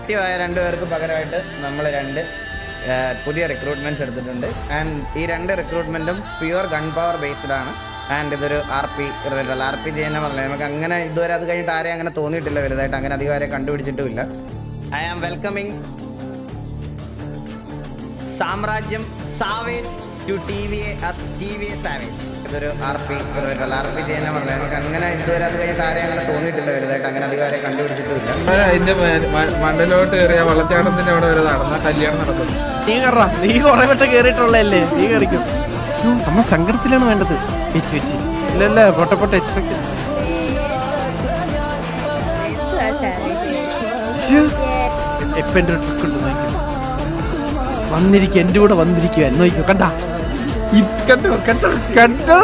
ആക്റ്റീവായ 2 പേർക്ക് പകരമായിട്ട് നമ്മൾ 2 പുതിയ റിക്രൂട്ട്മെന്റ്സ് എടുത്തിട്ടുണ്ട്. ആൻഡ് ഈ 2 റിക്രൂട്ട്മെന്റും പ്യുവർ ഗൺ പവർ ബേസ്ഡ് ആണ്. ആൻഡ് ഇതൊരു RPG തന്നെ പറഞ്ഞത് നമുക്ക് അങ്ങനെ ഇതുവരെ അത് കഴിഞ്ഞിട്ട് ആരെയും അങ്ങനെ തോന്നിയിട്ടില്ല വലുതായിട്ട്, അങ്ങനെ അധികം ആരെയും കണ്ടുപിടിച്ചിട്ടുമില്ല. ഐ ആം വെൽക്കമിങ് സാമ്രാജ്യം സാവേജ് ടു TVA സാവേജ്. ഇതൊരു RPG തന്നെ പറഞ്ഞത് നമുക്ക് അങ്ങനെ ഇതുവരെ അത് കഴിഞ്ഞിട്ട് ആരെയും അങ്ങനെ തോന്നിയിട്ടില്ല വലുതായിട്ട്, അങ്ങനെ അധികം ആരെയും കണ്ടുപിടിച്ചിട്ടുമില്ല. അതിന്റെ മണ്ടലോട്ട് കയറിയ വെള്ളച്ചാട്ടത്തിന്റെ അവിടെ വരെ നടന്ന കല്യാണം നടക്കുന്നു. നീ കുറെ വട്ടം കേറിയിട്ടുള്ളല്ലേ, നീ കയറിക്കും. നമ്മ സങ്കടത്തിലാണ് വേണ്ടത്. ഇല്ലല്ല പൊട്ടപ്പൊട്ട എപ്പ എന്റെ ട്രിക്ക് ഉണ്ട് നോക്കും. വന്നിരിക്കുക, എന്റെ കൂടെ വന്നിരിക്കുക നോക്കോ. കണ്ടോ കണ്ടോ കണ്ടോ കണ്ടോ